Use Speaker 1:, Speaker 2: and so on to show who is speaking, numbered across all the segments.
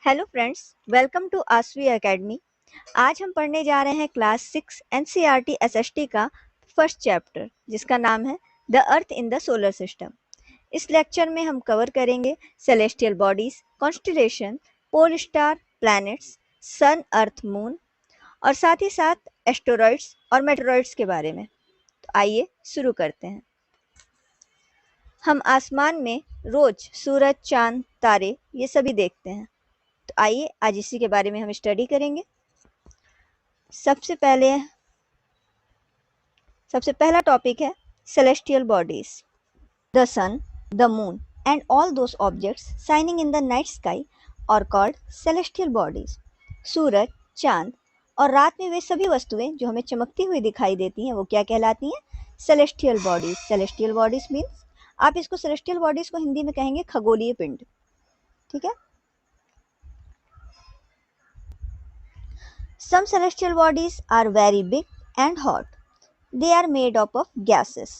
Speaker 1: Hello friends, welcome to Aasvi academy. आज हम पढ़ने जा रहे हैं क्लास 6 एनसीईआरटी एसएसटी का फर्स्ट चैप्टर, जिसका नाम है the Earth in the solar system. इस लेक्चर में हम कवर करेंगे celestial bodies, constellation, pole star, planets, sun, Earth, moon और साथ ही साथ एस्टेरॉइड्स और मेटेरॉइड्स के बारे में। तो आइए शुरू करते हैं। हम आसमान में रोज सूरज, चांद, तारे ये सभी देखते हैं। तो आइए आज इसी के बारे में हम स्टडी करेंगे। सबसे पहला टॉपिक है celestial bodies. The sun, the moon and all those objects shining in the night sky are called celestial bodies. सूरज, चांद और रात में वे सभी वस्तुएं जो हमें चमकती हुई दिखाई देती हैं वो क्या कहलाती हैं? Celestial bodies. Celestial bodies means, आप इसको सेलेस्टियल बॉडीज को हिंदी में कहेंगे खगोलीय पिंड। ठीक है। Some celestial bodies are very big and hot. They are made up of gases.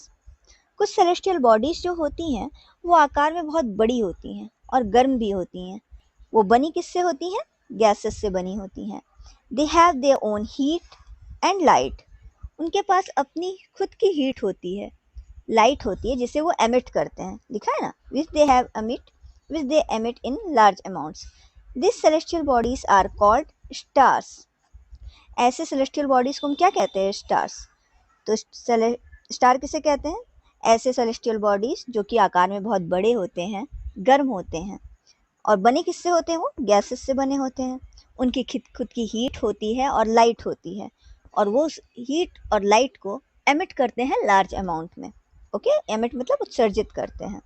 Speaker 1: कुछ celestial bodies जो होती हैं वो आकार में बहुत बड़ी होती हैं और गर्म भी होती हैं। वो बनी किससे होती हैं? गैसेस से बनी होती हैं। They have their own heat and light. उनके पास अपनी खुद की हीट होती है, लाइट होती है जिसे वो emit करते हैं। लिखा है ना, which they emit in large amounts. These celestial bodies are called stars. ऐसे सेलेस्टियल बॉडीज को हम क्या कहते हैं? स्टार्स। तो स्टार किसे कहते हैं? ऐसे सेलेस्टियल बॉडीज जो कि आकार में बहुत बड़े होते हैं, गर्म होते हैं और बने किससे होते हैं? वो गैसेस से बने होते हैं। उनकी खुद की हीट होती है और लाइट होती है और वो उस हीट और लाइट को एमिट करते हैं लार्ज अमाउंट में। ओके, एमिट मतलब उत्सर्जित करते हैं।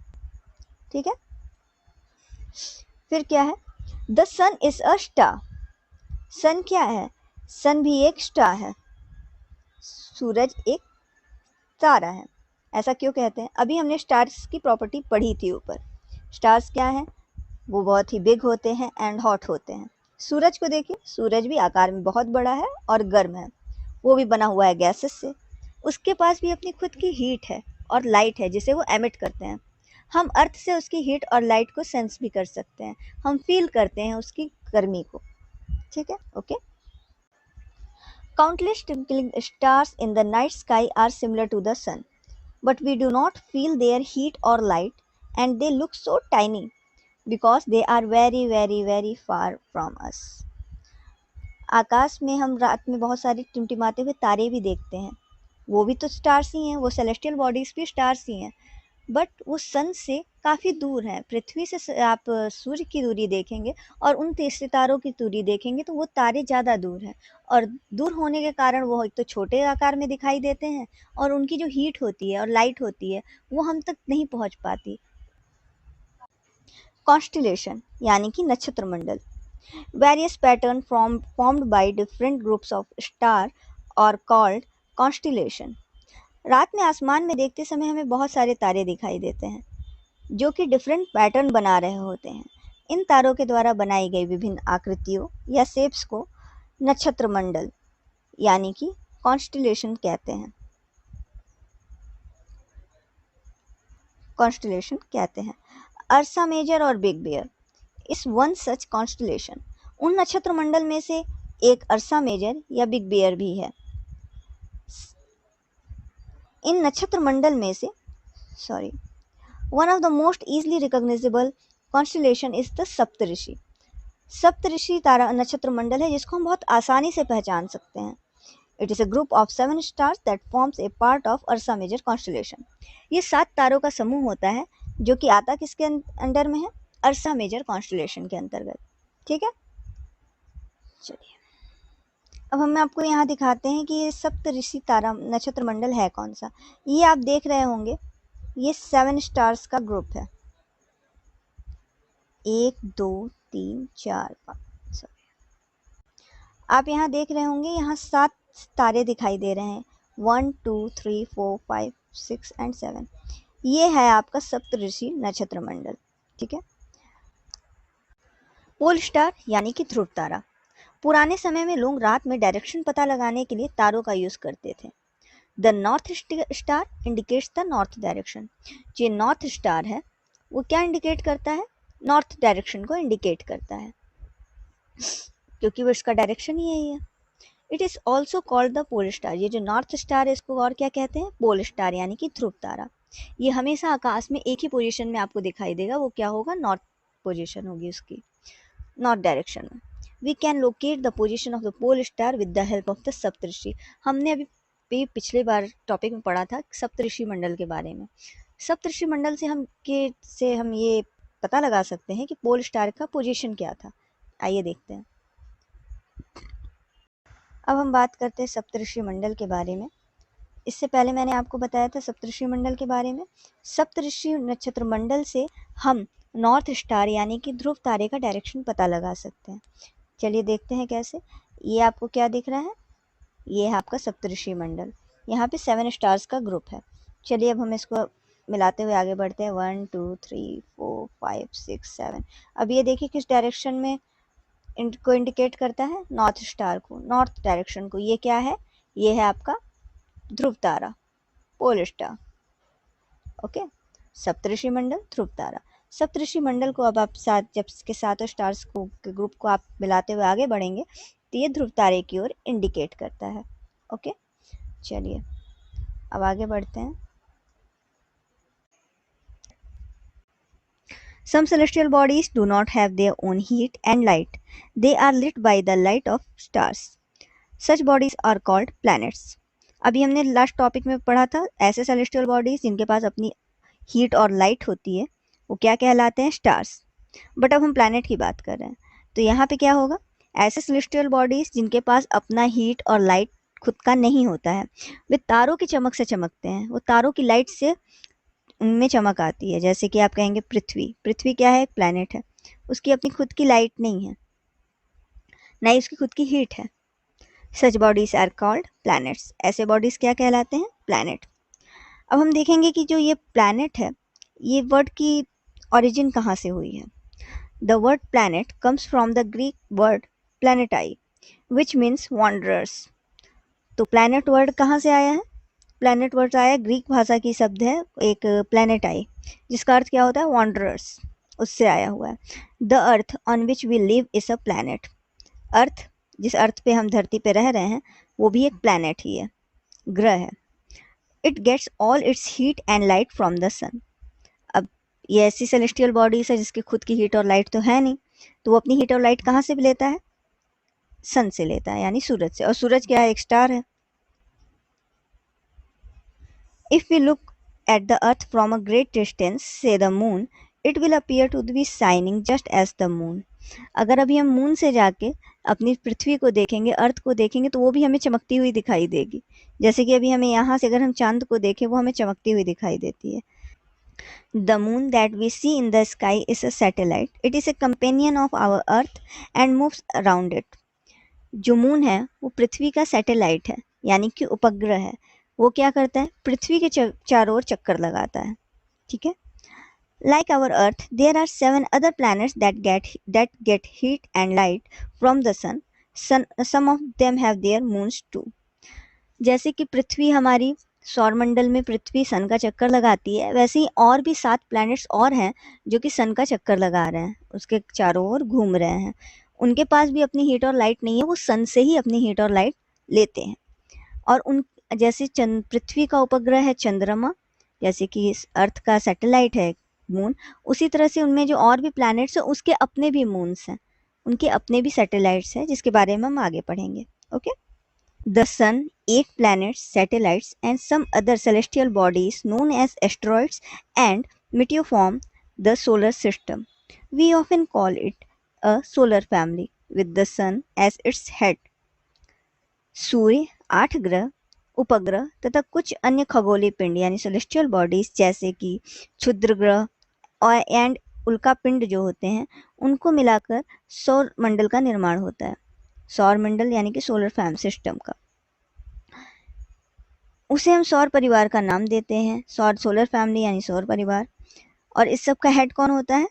Speaker 1: ठीक है। फिर क्या है? The sun is a star. Sun क्या है? सन भी एक स्टार है। सूरज एक तारा है। ऐसा क्यों कहते हैं? अभी हमने स्टार्स की प्रॉपर्टी पढ़ी थी ऊपर। स्टार्स क्या है? वो बहुत ही बिग होते हैं एंड हॉट होते हैं। सूरज को देखिए, सूरज भी आकार में बहुत बड़ा है और गर्म है। वो भी बना हुआ है गैसेस से। उसके पास भी अपनी खुद की हीट है और लाइट है जिसे वो एमिट करते हैं। हम अर्थ से उसकी हीट और लाइट को सेंस भी कर सकते हैं, हम फील करते हैं उसकी गर्मी को। ठीक है, okay. Countless twinkling stars in the night sky are similar to the sun, but we do not feel their heat or light, and they look so tiny because they are very, very, very far from us. आकाश में हम रात में बहुत सारे टिमटिमाते हुए तारे भी देखते हैं। वो भी तो स्टार्स ही हैं, वो सेलेस्टियल बॉडीज भी स्टार्स ही हैं, बट वो सन से काफ़ी दूर हैं। पृथ्वी से आप सूर्य की दूरी देखेंगे और उन सितारों की दूरी देखेंगे तो वो तारे ज़्यादा दूर हैं और दूर होने के कारण वो एक तो छोटे आकार में दिखाई देते हैं और उनकी जो हीट होती है और लाइट होती है वो हम तक नहीं पहुंच पाती। कॉन्स्टेलेशन यानी कि नक्षत्र मंडल। Various pattern formed by different groups of star are called constellation. रात में आसमान में देखते समय हमें बहुत सारे तारे दिखाई देते हैं जो कि डिफरेंट पैटर्न बना रहे होते हैं। इन तारों के द्वारा बनाई गई विभिन्न आकृतियों या शेप्स को नक्षत्र मंडल यानी कि कॉन्स्टेलेशन कहते हैं। कॉन्स्टेलेशन कहते हैं। Ursa Major or Big Bear is one such constellation. उन नक्षत्र मंडल में से एक अर्सा मेजर या बिग बेयर भी है। इन नक्षत्र मंडल में से one of the most easily recognisable constellation is the Saptarishi. Saptarishi तारा नक्षत्र मंडल है जिसको हम बहुत आसानी से पहचान सकते हैं। It is a group of 7 stars that forms a part of Ursa Major constellation. ये 7 तारों का समूह होता है जो कि आता किसके अंडर में है? अर्सा मेजर कॉन्स्टेलेशन के अंतर्गत। ठीक है, चलिए अब हम आपको यहाँ दिखाते हैं कि ये सप्तऋषि तारा नक्षत्र मंडल है कौन सा। ये आप देख रहे होंगे, ये 7 स्टार्स का ग्रुप है। 1 2 3 4 5। आप यहाँ देख रहे होंगे, यहाँ 7 तारे दिखाई दे रहे हैं। 1 2 3 4 5 6 एंड 7। ये है आपका सप्तऋषि नक्षत्र मंडल। ठीक है। पोल स्टार यानी कि ध्रुव तारा। पुराने समय में लोग रात में डायरेक्शन पता लगाने के लिए तारों का यूज करते थे। The north star indicates the north direction. जो नॉर्थ स्टार है वो क्या इंडिकेट करता है? नॉर्थ डायरेक्शन को इंडिकेट करता है। क्योंकि वो इसका डायरेक्शन ही यही है। It is also called the pole star. ये जो नॉर्थ स्टार है इसको और क्या कहते हैं? पोल स्टार यानी कि ध्रुव तारा। ये हमेशा आकाश में एक ही पोजीशन में आपको दिखाई देगा, वो क्या होगा? नॉर्थ पोजीशन होगी उसकी, नॉर्थ डायरेक्शन में। We can locate the position of the pole star with the help of the Saptarishi. हमने अभी पिछले बार टॉपिक में पढ़ा था सप्तऋषि मंडल के बारे में। सप्तऋषि मंडल से हम ये पता लगा सकते हैं कि पोल स्टार का पोजीशन क्या था। आइए देखते हैं। अब हम बात करते हैं सप्तऋषि मंडल के बारे में। इससे पहले मैंने आपको बताया था सप्तऋषि मंडल के बारे में। सप्तऋषि नक्षत्र मंडल से हम नॉर्थ स्टार यानी कि ध्रुव तारे का डायरेक्शन पता लगा सकते हैं। चलिए देखते हैं कैसे। ये आपको क्या दिख रहा है? ये है आपका सप्तऋषि मंडल। यहाँ पे 7 स्टार्स का ग्रुप है। चलिए अब हम इसको मिलाते हुए आगे बढ़ते हैं। 1 2 3 4 5 6 7। अब ये देखिए किस डायरेक्शन में को इंडिकेट करता है? नॉर्थ स्टार को, नॉर्थ डायरेक्शन को। ये क्या है? ये है आपका ध्रुव तारा, पोल स्टार। ओके, सप्तऋषि मंडल, ध्रुव तारा। सप्तऋषि मंडल को अब आप जब इसके सातों स्टार्स को के ग्रुप को आप मिलाते हुए आगे बढ़ेंगे तो ये ध्रुव तारे की ओर इंडिकेट करता है। ओके, चलिए अब आगे बढ़ते हैं। Some celestial bodies do not have their own heat and light. They are lit by the light of stars. Such bodies are called planets. अभी हमने लास्ट टॉपिक में पढ़ा था ऐसे सेलेस्टियल बॉडीज जिनके पास अपनी हीट और लाइट होती है, वो क्या कहलाते हैं? स्टार्स। बट अब हम प्लैनेट की बात कर रहे हैं, तो यहाँ पे क्या होगा? ऐसे सेलेस्टियल बॉडीज जिनके पास अपना हीट और लाइट खुद का नहीं होता है, वे तारों की चमक से चमकते हैं। वो तारों की लाइट से उनमें चमक आती है। जैसे कि आप कहेंगे पृथ्वी। पृथ्वी क्या है? एक प्लैनेट है। उसकी अपनी खुद की लाइट नहीं है, ना ही उसकी खुद की हीट है। सच बॉडीज आर कॉल्ड प्लैनेट्स। ऐसे बॉडीज क्या कहलाते हैं? प्लैनेट। अब हम देखेंगे कि जो ये प्लैनेट है, ये वर्ड की ओरिजिन कहाँ से हुई है। The word planet comes from the Greek word planetai which means wanderers. तो प्लैनेट वर्ड कहाँ से आया है? प्लैनेट वर्ड आया ग्रीक भाषा की शब्द है एक प्लैनेटाई, जिसका अर्थ क्या होता है? वॉन्डरर्स। उससे आया हुआ है। The Earth on which we live is a planet. Earth, जिस अर्थ पे हम धरती पे रह रहे हैं, वो भी एक प्लैनेट ही है, ग्रह है। It gets all its heat and light from the sun. अब ये ऐसी सेलेस्टियल बॉडीज है जिसकी खुद की हीट और लाइट तो है नहीं, तो वो अपनी हीट और लाइट कहाँ से भी लेता है? सन से लेता है, यानी सूरज से। और सूरज क्या है? एक स्टार है। If we look at the earth from a great distance, say the moon, it will appear to be shining just as the moon. अगर अभी हम मून से जाके अपनी पृथ्वी को देखेंगे, अर्थ को देखेंगे, तो वो भी हमें चमकती हुई दिखाई देगी। जैसे कि अभी हमें यहाँ से अगर हम चांद को देखें, वो हमें चमकती हुई दिखाई देती है। The moon that we see in the sky is a satellite. It is a companion of our earth and moves around it. जो मून है वो पृथ्वी का सैटेलाइट है, यानी कि उपग्रह है। वो क्या करता है? पृथ्वी के चारों ओर चक्कर लगाता है। ठीक है। Like our earth there are 7 other planets that get heat and light from the sun. Some of them have their moons too. जैसे कि पृथ्वी हमारी सौरमंडल में पृथ्वी सन का चक्कर लगाती है, वैसे ही और भी 7 प्लैनेट्स और हैं जो कि सन का चक्कर लगा रहे हैं, उसके चारों ओर घूम रहे हैं। उनके पास भी अपनी हीट और लाइट नहीं है, वो सन से ही अपनी हीट और लाइट लेते हैं। और उन जैसे पृथ्वी का उपग्रह है चंद्रमा, जैसे कि अर्थ का सैटेलाइट है मून, उसी तरह से उनमें जो और भी प्लैनेट्स हैं उसके अपने भी मून्स हैं, उनके अपने भी सैटेलाइट्स हैं, जिसके बारे में हम आगे पढ़ेंगे। Okay. The sun, 8 planets, satellites, and some other celestial bodies known as asteroids and meteor form the solar system. We often call it a solar family with the sun as its head. सूर्य, 8 ग्रह, उपग्रह तथा कुछ अन्य खगोलीय पिंड यानी celestial bodies जैसे कि क्षुद्र ग्रह और एंड उल्का पिंड जो होते हैं, उनको मिलाकर सौर मंडल का निर्माण होता है। सौर मंडल यानी कि सोलर फैम सिस्टम का, उसे हम सौर परिवार का नाम देते हैं। सोलर फैमिली यानी सौर परिवार। और इस सब का हेड कौन होता है?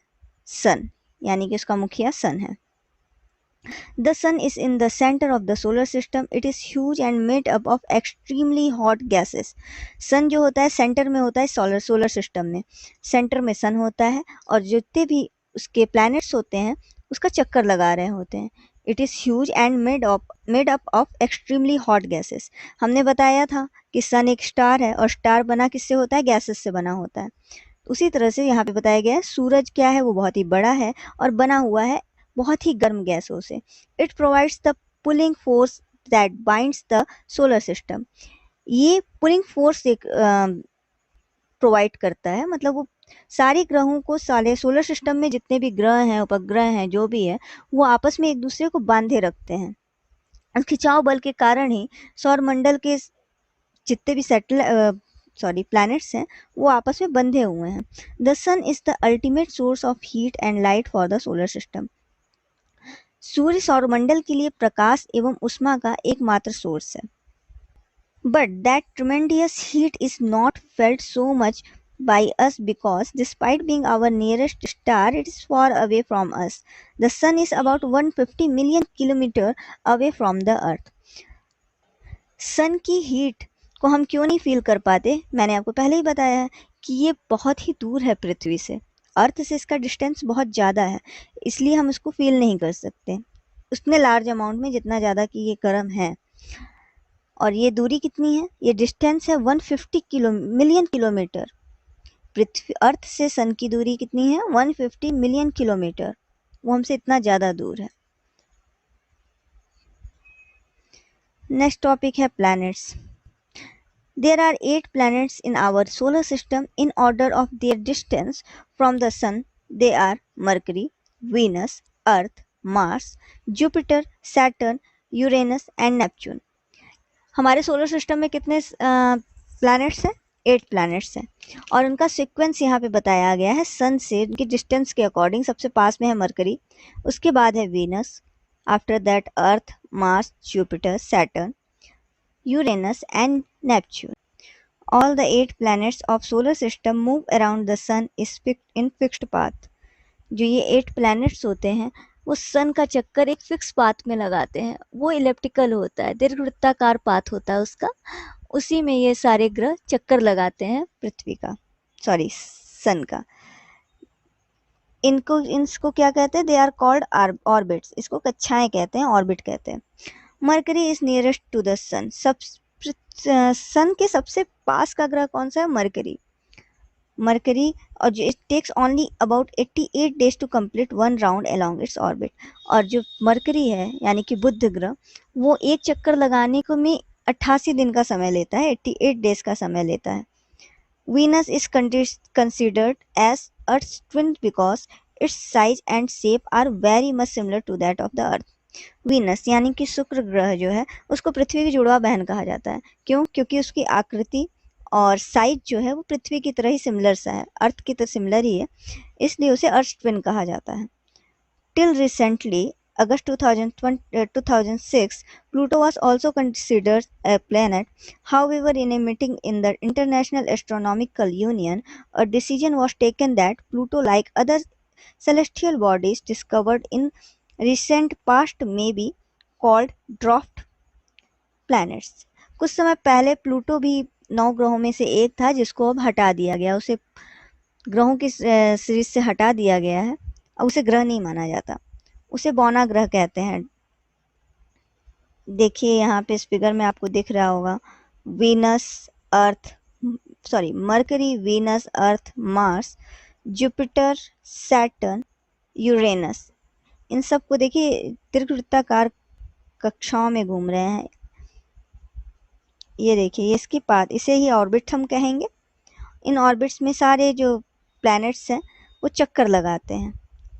Speaker 1: सन, यानी कि उसका मुखिया सन है। The sun is in the center of the solar system. It is huge and made up of extremely hot gases. सन जो होता है सेंटर में होता है सोलर सिस्टम में, सेंटर में सन होता है और जितने भी उसके प्लैनेट्स होते हैं उसका चक्कर लगा रहे होते हैं। It is huge and made up of extremely hot gases. हमने बताया था कि सन एक स्टार है और स्टार बना किससे होता है, गैसेस से बना होता है। उसी तरह से यहाँ पे बताया गया है सूरज क्या है, वो बहुत ही बड़ा है और बना हुआ है बहुत ही गर्म गैसों से। It provides the pulling force that binds the solar system. ये पुलिंग फोर्स एक प्रोवाइड करता है, मतलब वो सारे ग्रहों को, सारे सोलर सिस्टम में जितने भी ग्रह हैं, उपग्रह हैं, जो भी है, वो आपस में एक दूसरे को बांधे रखते हैं। और खिंचाव बल के कारण ही सौरमंडल के जितने भी प्लैनेट्स हैं वो आपस में बंधे हुए हैं। The sun is the ultimate source of heat and light for the solar system. सूर्य सौरमंडल के लिए प्रकाश एवं ऊष्मा का एकमात्र सोर्स है। But that tremendous heat is not felt so much by us because, despite being our nearest star, it is far away from us. The sun is about 150 million kilometers away from the earth. सन की heat को हम क्यों नहीं feel कर पाते? मैंने आपको पहले ही बताया है कि ये बहुत ही दूर है पृथ्वी से। अर्थ से इसका डिस्टेंस बहुत ज़्यादा है, इसलिए हम इसको फील नहीं कर सकते उतने लार्ज अमाउंट में जितना ज़्यादा कि ये गर्म है। और ये दूरी कितनी है? ये डिस्टेंस है 150 मिलियन किलोमीटर। पृथ्वी अर्थ से सन की दूरी कितनी है? 150 मिलियन किलोमीटर। वो हमसे इतना ज़्यादा दूर है। नेक्स्ट टॉपिक है planets. There are 8 planets in our solar system in order of their distance from the sun. They are Mercury, Venus, Earth, Mars, Jupiter, Saturn, Uranus and Neptune. हमारे solar system में कितने planets हैं? 8 planets हैं और उनका sequence यहाँ पे बताया गया है सन से उनकी डिस्टेंस के अकॉर्डिंग। सबसे पास में है मरकरी, उसके बाद है Venus, after that Earth, Mars, Jupiter, Saturn, Uranus and Neptune. All the 8 planets of solar system move around the sun is in fixed path. जो ये 8 प्लैनेट्स होते हैं वो सन का चक्कर एक फिक्स पाथ में लगाते हैं। वो इलेप्टिकल होता है, दीर्घवृत्ताकार पाथ होता है उसका, उसी में ये सारे ग्रह चक्कर लगाते हैं पृथ्वी का, सॉरी सन का। इनको क्या कहते हैं? They are called orbits. इसको कक्षाएं कहते हैं, ऑर्बिट कहते हैं। Mercury is nearest to the sun. Sun के सबसे पास का ग्रह कौन सा है? मरकरी। मरकरी और जो it takes only about 88 days to complete one round along its orbit. और जो मरकरी है यानी कि बुध ग्रह, वो एक चक्कर लगाने को में 88 दिन का समय लेता है, 88 डेज का समय लेता है। Venus is considered as Earth's twin because its size and shape are very much similar to that of the Earth. Venus यानी कि शुक्र ग्रह जो है उसको पृथ्वी की जुड़वा बहन कहा जाता है। क्यों? क्योंकि उसकी आकृति और साइज जो है वो पृथ्वी की तरह ही सिमिलर सा है, अर्थ की तरह सिमिलर ही है, इसलिए उसे अर्थ ट्विन कहा जाता है। Till recently August 2006, Pluto was also considered a planet. However, in a meeting in the International Astronomical Union, a decision was taken that Pluto, like other celestial bodies discovered in recent past, may be called dwarf planets. कुछ समय पहले Pluto भी 9 ग्रहों में से एक था जिसको अब हटा दिया गया, उसे ग्रहों की सीरीज से हटा दिया गया है। अब उसे ग्रह नहीं माना जाता, उसे बौना ग्रह कहते हैं। देखिए यहाँ पे इस फिगर में आपको दिख रहा होगा mercury, Venus, Earth, Mars, Jupiter, Saturn, Uranus, इन सब को देखिए दीर्घवृत्ताकार कक्षाओं में घूम रहे हैं। ये देखिए, ये इसकी पाथ, इसे ही ऑर्बिट हम कहेंगे। इन ऑर्बिट्स में सारे जो प्लैनेट्स हैं वो चक्कर लगाते हैं।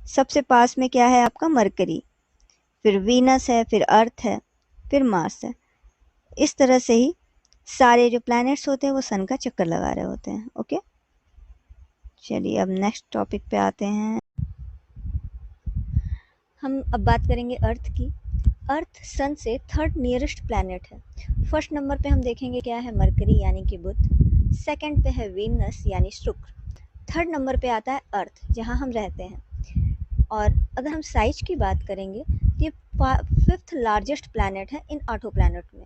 Speaker 1: सबसे पास में क्या है आपका? मरकरी, फिर वीनस है, फिर अर्थ है, फिर मार्स है। इस तरह से ही सारे जो प्लैनेट्स होते हैं वो सन का चक्कर लगा रहे होते हैं। ओके, चलिए अब नेक्स्ट टॉपिक पे आते हैं। हम अब बात करेंगे अर्थ की। अर्थ सन से थर्ड नियरेस्ट प्लैनेट है। फर्स्ट नंबर पे हम देखेंगे क्या है? मरकरी यानी कि बुध। सेकंड पे है वीनस यानी शुक्र। थर्ड नंबर पे आता है अर्थ, जहां हम रहते हैं। और अगर हम साइज की बात करेंगे तो ये 5th लार्जेस्ट प्लैनेट है इन 8 प्लैनेट में।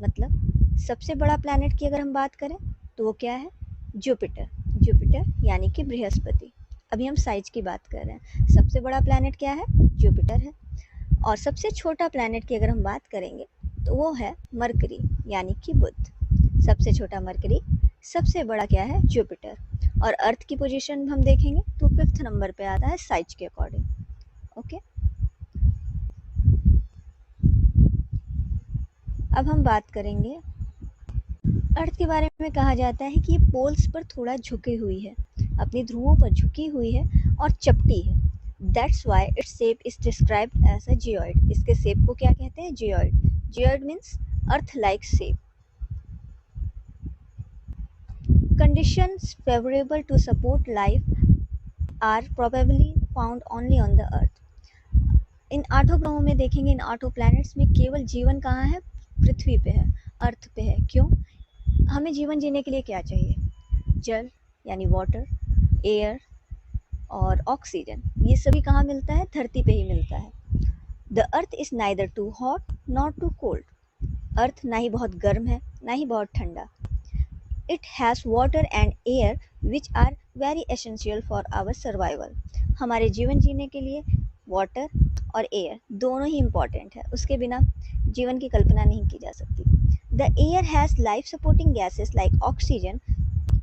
Speaker 1: मतलब सबसे बड़ा प्लैनेट की अगर हम बात करें तो वो क्या है? जुपिटर यानी कि बृहस्पति। अभी हम साइज की बात कर रहे हैं। सबसे बड़ा प्लैनेट क्या है? जुपिटर है। और सबसे छोटा प्लैनेट की अगर हम बात करेंगे तो वो है मरकरी यानी कि बुध। सबसे छोटा मरकरी, सबसे बड़ा क्या है जुपिटर। और अर्थ की पोजीशन हम देखेंगे तो 5th नंबर पे आता है साइज के अकॉर्डिंग। ओके, अब हम बात करेंगे अर्थ के बारे में। कहा जाता है कि ये पोल्स पर थोड़ा झुकी हुई है, अपनी ध्रुवों पर झुकी हुई है और चपटी है। That's why its shape is described as a geoid. इसके शेप को क्या कहते हैं? Geoid. Geoid means earth like shape. Conditions favorable to support life are probably found only on the earth. इन 8 ग्रहों में देखेंगे, इन 8 प्लैनेट्स में केवल जीवन कहाँ है? पृथ्वी पे है, अर्थ पे है। क्यों? हमें जीवन जीने के लिए क्या चाहिए? जल यानी वाटर, एयर और ऑक्सीजन। ये सभी कहाँ मिलता है? धरती पे ही मिलता है। The Earth is neither too hot not too cold. Earth ना ही बहुत गर्म है ना ही बहुत ठंडा। It has water and air which are very essential for our survival. हमारे जीवन जीने के लिए वाटर और एयर दोनों ही इम्पॉर्टेंट है, उसके बिना जीवन की कल्पना नहीं की जा सकती। The air has life supporting gases like oxygen.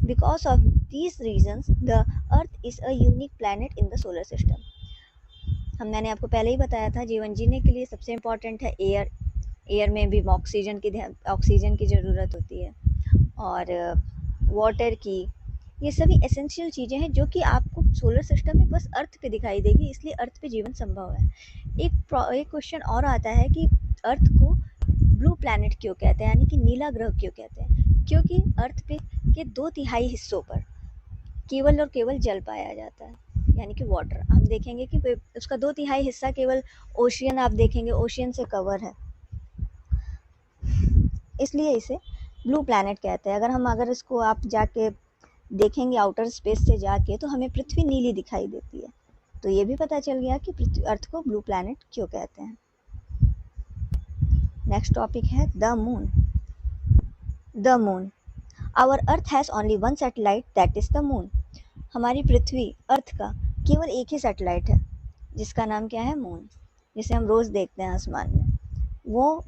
Speaker 1: Because of these reasons, the earth is a unique planet in the solar system. मैंने आपको पहले ही बताया था, जीवन जीने के लिए सबसे इम्पॉर्टेंट है एयर। एयर में भी ऑक्सीजन की ज़रूरत होती है और वाटर की। ये सभी एसेंशियल चीज़ें हैं जो कि आपको सोलर सिस्टम में बस अर्थ पे दिखाई देगी, इसलिए अर्थ पे जीवन संभव है। एक क्वेश्चन और आता है कि अर्थ को ब्लू प्लैनेट क्यों कहते हैं, यानी कि नीला ग्रह क्यों कहते हैं? क्योंकि अर्थ पे के 2/3 हिस्सों पर केवल और केवल जल पाया जाता है, यानी कि वाटर। हम देखेंगे कि उसका 2/3 हिस्सा केवल ओशियन, आप देखेंगे ओशियन से कवर है, इसलिए इसे ब्लू प्लैनेट कहते हैं। अगर इसको आप जाके देखेंगे आउटर स्पेस से जाके, तो हमें पृथ्वी नीली दिखाई देती है। तो ये भी पता चल गया कि पृथ्वी अर्थ को ब्लू प्लैनेट क्यों कहते हैं। नेक्स्ट टॉपिक है the moon. The moon, our earth has only one satellite that is the moon. हमारी पृथ्वी अर्थ का केवल एक ही सैटेलाइट है जिसका नाम क्या है? मून, जिसे हम रोज़ देखते हैं आसमान में। वो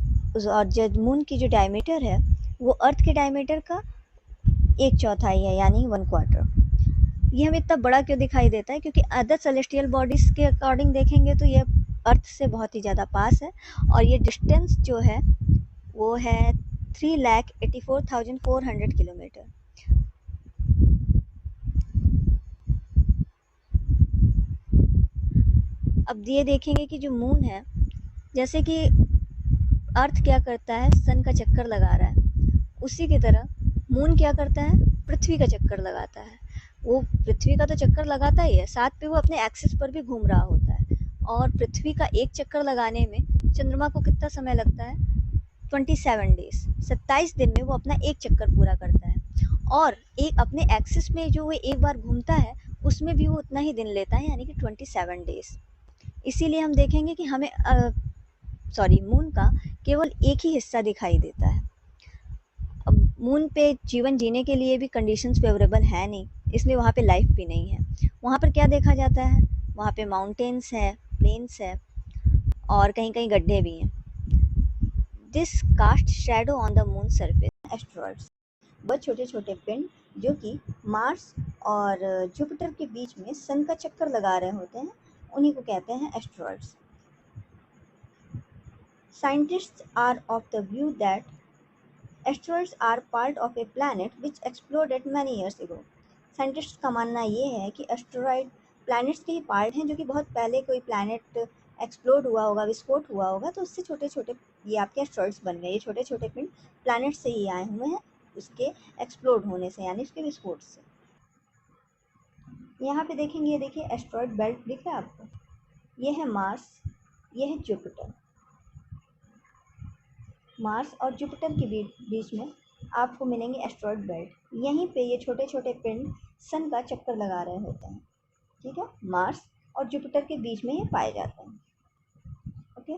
Speaker 1: और जो मून की जो डायमीटर है वो अर्थ के डायमीटर का 1/4 है, यानी 1/4। ये हमें इतना बड़ा क्यों दिखाई देता है? क्योंकि अदर सेलेस्टियल बॉडीज के अकॉर्डिंग देखेंगे तो ये अर्थ से बहुत ही ज़्यादा पास है, और ये डिस्टेंस जो है वो है 3,84,400 किलोमीटर। अब ये देखेंगे कि जो मून है, जैसे कि अर्थ क्या करता है? सन का चक्कर लगा रहा है, उसी की तरह मून क्या करता है? पृथ्वी का चक्कर लगाता है। वो पृथ्वी का तो चक्कर लगाता ही है, साथ पे वो अपने एक्सिस पर भी घूम रहा होता है। और पृथ्वी का एक चक्कर लगाने में चंद्रमा को कितना समय लगता है? 27 डेज, 27 दिन में वो अपना एक चक्कर पूरा करता है। और एक अपने एक्सिस में जो वो एक बार घूमता है उसमें भी वो उतना ही दिन लेता है, यानी कि 27 डेज। इसीलिए हम देखेंगे कि हमें मून का केवल एक ही हिस्सा दिखाई देता है। अब मून पे जीवन जीने के लिए भी कंडीशंस फेवरेबल है नहीं, इसलिए वहाँ पे लाइफ भी नहीं है। वहाँ पर क्या देखा जाता है? वहाँ पे माउंटेन्स है, प्लेन्स है और कहीं कहीं गड्ढे भी हैं। This cast shadow on the moon surface. Asteroids, बहुत छोटे छोटे पिंड जो कि मार्स और जुपिटर के बीच में सन का चक्कर लगा रहे होते हैं, उन्हीं को कहते हैं asteroids. Scientists are of the view that asteroids are part of a planet which exploded many years ago. Scientist का मानना ये है कि एस्ट्रॉइड प्लैनेट्स के ही पार्ट हैं, जो कि बहुत पहले कोई प्लैनेट एक्सप्लोड हुआ होगा, विस्फोट हुआ होगा, तो उससे छोटे छोटे ये आपके एस्ट्रॉइड्स बन गए। ये छोटे छोटे पिंड प्लैनेट से ही आए हुए हैं, उसके एक्सप्लोड होने से, यानी उसके विस्फोट से। यहाँ पे देखेंगे, ये देखिए एस्ट्रॉइड बेल्ट दिख रहा है आपको? ये है मार्स, ये है जुपिटर। मार्स और जुपिटर के बीच में आपको मिलेंगे एस्ट्रॉइड बेल्ट। यहीं पे ये छोटे छोटे पिंड सन का चक्कर लगा रहे होते हैं, ठीक है? मार्स और जुपिटर के बीच में ये पाए जाते हैं। Okay,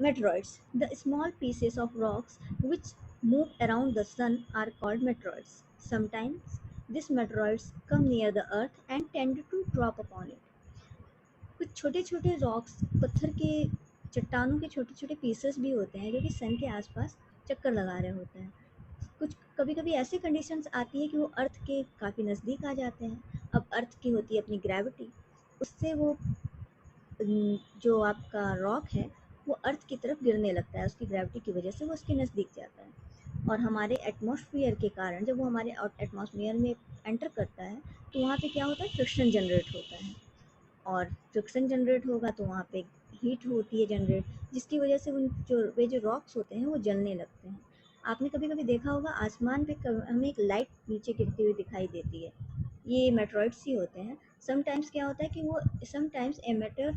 Speaker 1: meteoroids, the small pieces of rocks which move around the sun are called meteoroids. Sometimes these meteoroids come near the earth and tend to drop upon it. कुछ छोटे-छोटे रॉक्स, पत्थर के चट्टानों के छोटे-छोटे पीसेस भी होते हैं जो कि सन के आसपास चक्कर लगा रहे होते हैं। कुछ कभी-कभी ऐसी कंडीशंस आती है कि वो अर्थ के काफ़ी नज़दीक आ जाते हैं। अब अर्थ की होती है अपनी ग्रेविटी, उससे वो जो आपका रॉक है वो अर्थ की तरफ गिरने लगता है, उसकी ग्रेविटी की वजह से वो उसके नज़दीक जाता है। और हमारे एटमॉस्फेयर के कारण जब वो हमारे एटमॉस्फेयर में एंटर करता है तो वहाँ पे क्या होता है, फ्रिक्शन जनरेट होता है। और फ्रिक्शन जनरेट होगा तो वहाँ पे हीट होती है जनरेट, जिसकी वजह से उन जो रॉक्स होते हैं वो जलने लगते हैं। आपने कभी कभी देखा होगा आसमान पे हमें एक लाइट नीचे गिरती हुई दिखाई देती है, ये मेट्रॉइड्स ही होते हैं। समटाइम्स क्या होता है कि वो sometimes a matter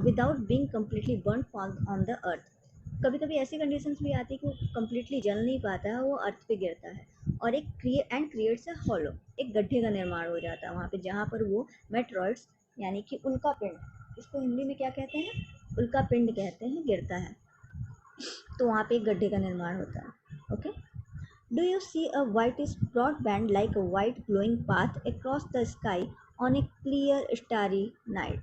Speaker 1: without being completely burn on the earth. कभी कभी ऐसी कंडीशंस भी आती है कि वो कम्प्लीटली जल नहीं पाता है, वो अर्थ पे गिरता है और एक क्रिएट्स अ हॉलो, एक गड्ढे का निर्माण हो जाता है वहाँ पे, जहाँ पर वो मेट्रॉइड्स यानी कि उल्का पिंड, इसको हिंदी में क्या कहते हैं, उल्का पिंड कहते हैं, गिरता है तो वहाँ पे एक गड्ढे का निर्माण होता है। Okay, do you see a white broad band like a white glowing path across the sky on a clear starry night?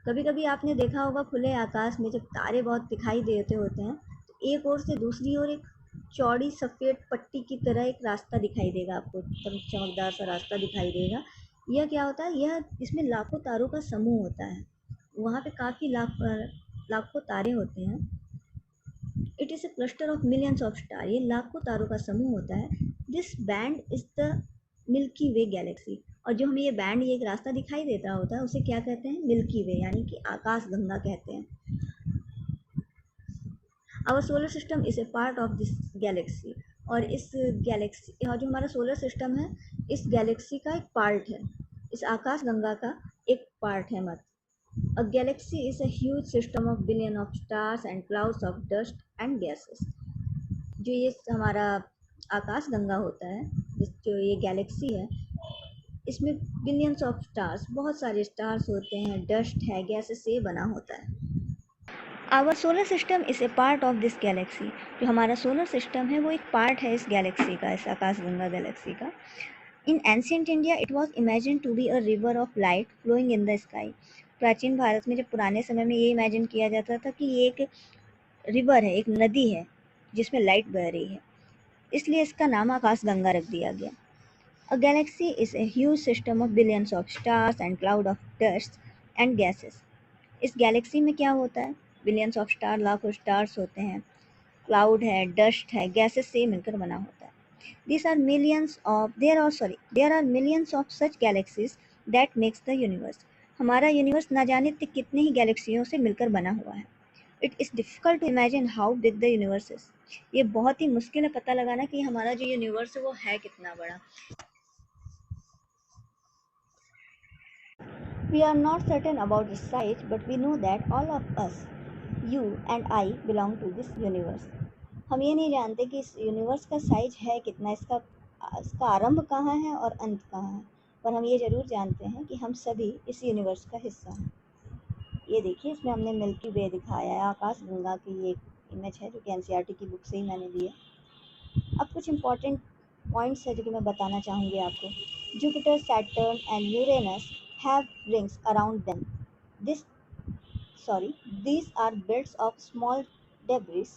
Speaker 1: कभी कभी आपने देखा होगा खुले आकाश में जब तारे बहुत दिखाई देते होते हैं तो एक ओर से दूसरी ओर एक चौड़ी सफ़ेद पट्टी की तरह एक रास्ता दिखाई देगा आपको, एकदम चमकदार सा रास्ता दिखाई देगा। यह क्या होता है, यह इसमें लाखों तारों का समूह होता है, वहाँ पे काफ़ी लाखों तारे होते हैं। It is a cluster of millions of star, ये लाखों तारों का समूह होता है। This band is the milky way Galaxy, और जो हमें ये बैंड, ये एक रास्ता दिखाई देता होता है, उसे क्या कहते हैं, मिल्की वे यानी कि आकाश गंगा कहते हैं। Our solar system is a part of this galaxy, और इस गैलेक्सी और जो हमारा सोलर सिस्टम है इस गैलेक्सी का एक पार्ट है, इस आकाश गंगा का एक पार्ट है मत। A galaxy is a huge system of billion of stars and clouds of dust and gases. जो ये हमारा आकाश गंगा होता है, जो ये गैलेक्सी है, इसमें बिलियंस ऑफ स्टार्स, बहुत सारे स्टार्स होते हैं, डस्ट है, गैसेस से बना होता है। Our solar system is a part of this galaxy, जो हमारा सोलर सिस्टम है वो एक पार्ट है इस गैलेक्सी का, इस आकाश गंगा गैलेक्सी का। In ancient India it was imagine to be a river of light flowing in the sky. प्राचीन भारत में जब पुराने समय में ये इमेजिन किया जाता था कि ये एक रिवर है, एक नदी है जिसमें लाइट बह रही है, इसलिए इसका नाम आकाश गंगा रख दिया गया। A galaxy is a huge system of billions of stars and cloud of dust and gases. इस गैलेक्सी में क्या होता है, बिलियंस ऑफ स्टार, लाखों स्टार्स होते हैं, क्लाउड है, डस्ट है, गैसेस से मिलकर बना होता है। These are millions of there are millions of such galaxies that makes the universe. हमारा यूनिवर्स ना जाने कितने ही गैलेक्सियों से मिलकर बना हुआ है। It is difficult to imagine how big the universe is. ये बहुत ही मुश्किल है पता लगाना कि हमारा जो यूनिवर्स है वो है कितना बड़ा। We are not certain about its size, but we know that all of us, you and I, belong to this universe. हम ये नहीं जानते कि इस यूनिवर्स का साइज है कितना, इसका इसका आरंभ कहाँ है और अंत कहाँ है, पर हम ये ज़रूर जानते हैं कि हम सभी इस यूनिवर्स का हिस्सा हैं। ये देखिए, इसमें हमने मिल्की वे दिखाया है, आकाश गंगा की ये इमेज है जो कि एनसीईआरटी की बुक से ही मैंने ली है। अब कुछ इंपॉर्टेंट पॉइंट्स है जो कि मैं बताना चाहूँगी आपको। Jupiter, Saturn and Uranus have rings around them. This, these are belts of small debris.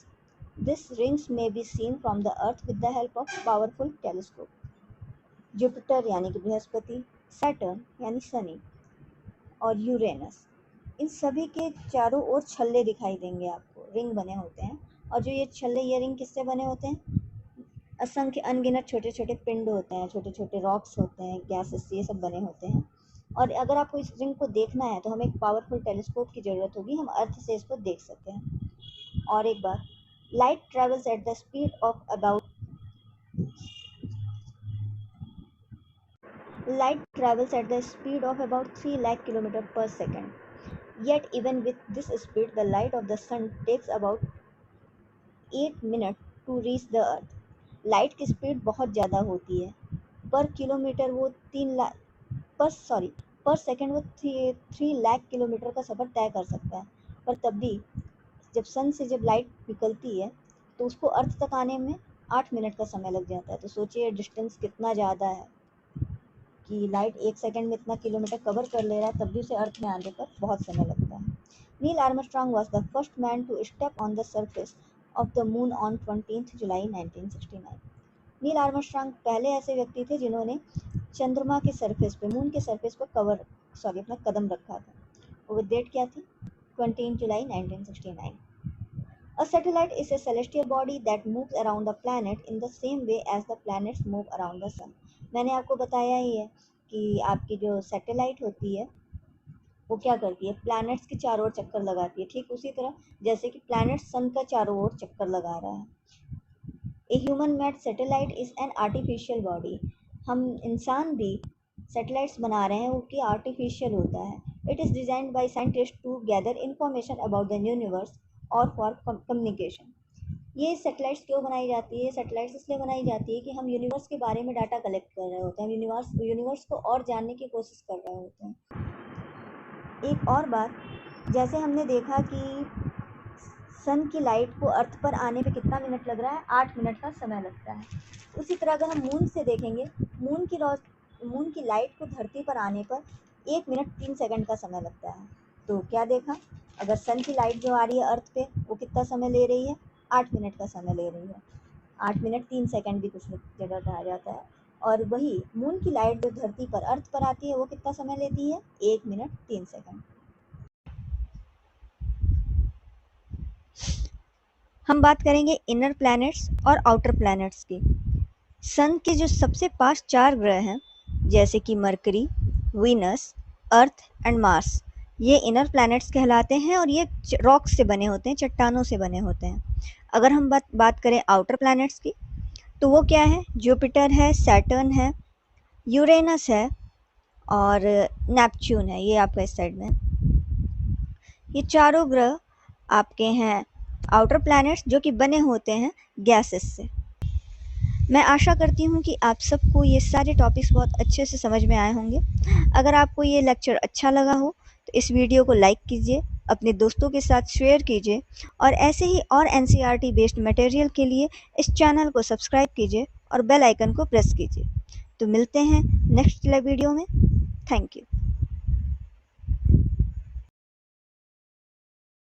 Speaker 1: These rings may be seen from the Earth with the help of powerful telescope. Jupiter यानी कि Brihaspati, Saturn यानी शनि, और Uranus, इन सभी के चारों ओर छल्ले दिखाई देंगे आपको, रिंग बने होते हैं। और जो ये छल्ले, ये रिंग किससे बने होते हैं, असंख्य अनगिनत छोटे छोटे पिंड होते हैं, छोटे छोटे रॉक्स होते हैं, गैसेस, ये सब बने होते हैं। और अगर आपको इस रिंग को देखना है तो हमें एक पावरफुल टेलीस्कोप की ज़रूरत होगी, हम अर्थ से इसको देख सकते हैं। और एक बार, light travels at the speed of about light travels at the speed of about 3 lakh km per second. Yet even with this speed, the light of the sun takes about 8 minutes to reach the earth. Light की speed बहुत ज़्यादा होती है, पर kilometre वो 3 लाख पर second वो 3 lakh kilometre का सफ़र तय कर सकता है। पर तब भी जब सन से जब लाइट निकलती है तो उसको अर्थ तक आने में 8 मिनट का समय लग जाता है। तो सोचिए डिस्टेंस कितना ज़्यादा है कि लाइट 1 सेकंड में इतना किलोमीटर कवर कर ले रहा है, तब भी उसे अर्थ में आने पर बहुत समय लगता है। Neil Armstrong was the first man to step on the surface of the moon on 20th July 1969। Neil Armstrong पहले ऐसे व्यक्ति थे जिन्होंने चंद्रमा के सरफेस पे, मून के सरफेस पर अपना कदम रखा था। वो डेट क्या थी? 20 जुलाई 1969। A satellite is a celestial body that moves around the planet in the same way as the planets move around the sun। मैंने आपको बताया ही है कि आपकी जो सैटेलाइट होती है वो क्या करती है, प्लैनेट्स के चारों ओर चक्कर लगाती है, ठीक उसी तरह जैसे कि प्लैनेट सन का चारों ओर चक्कर लगा रहा है। A human made satellite is an artificial body. हम इंसान भी सैटेलाइट्स बना रहे हैं, वो कि आर्टिफिशियल होता है। It is designed by scientist to gather information about the universe और फॉर कम्युनिकेशन। ये सैटेलाइट्स क्यों बनाई जाती है? सैटेलाइट्स इसलिए बनाई जाती है कि हम यूनिवर्स के बारे में डाटा कलेक्ट कर रहे होते हैं, हम यूनिवर्स को और जानने की कोशिश कर रहे होते हैं। एक और बात, जैसे हमने देखा कि सन की लाइट को अर्थ पर आने पे कितना मिनट लग रहा है, 8 मिनट का समय लगता है। उसी तरह अगर हम मून से देखेंगे, मून की लाइट को धरती पर आने पर 1 मिनट 3 सेकंड का समय लगता है। तो क्या देखा, अगर सन की लाइट जो आ रही है अर्थ पे वो कितना समय ले रही है, 8 मिनट का समय ले रही है। 8 मिनट 3 सेकंड भी कुछ जगह कहा जाता है। और वही मून की लाइट जो धरती पर अर्थ पर आती है वो कितना समय लेती है, 1 मिनट 3 सेकंड। हम बात करेंगे इनर प्लैनेट्स और आउटर प्लैनेट्स की। सन के जो सबसे पास 4 ग्रह हैं, जैसे कि mercury, Venus, earth and Mars, ये इनर प्लैनेट्स कहलाते हैं और ये रॉक से बने होते हैं, चट्टानों से बने होते हैं। अगर हम बात करें आउटर प्लैनेट्स की, तो वो क्या है? जुपिटर है, सैटर्न है, यूरेनस है और नेपच्यून है, ये आपका इस साइड में। ये चारों ग्रह आपके हैं आउटर प्लैनेट्स, जो कि बने होते हैं गैसेस से। मैं आशा करती हूँ कि आप सबको ये सारे टॉपिक्स बहुत अच्छे से समझ में आए होंगे। अगर आपको ये लेक्चर अच्छा लगा हो तो इस वीडियो को लाइक कीजिए, अपने दोस्तों के साथ शेयर कीजिए और ऐसे ही और एनसीईआरटी बेस्ड मटेरियल के लिए इस चैनल को सब्सक्राइब कीजिए और बेल आइकन को प्रेस कीजिए। तो मिलते हैं नेक्स्ट वीडियो में। Thank you.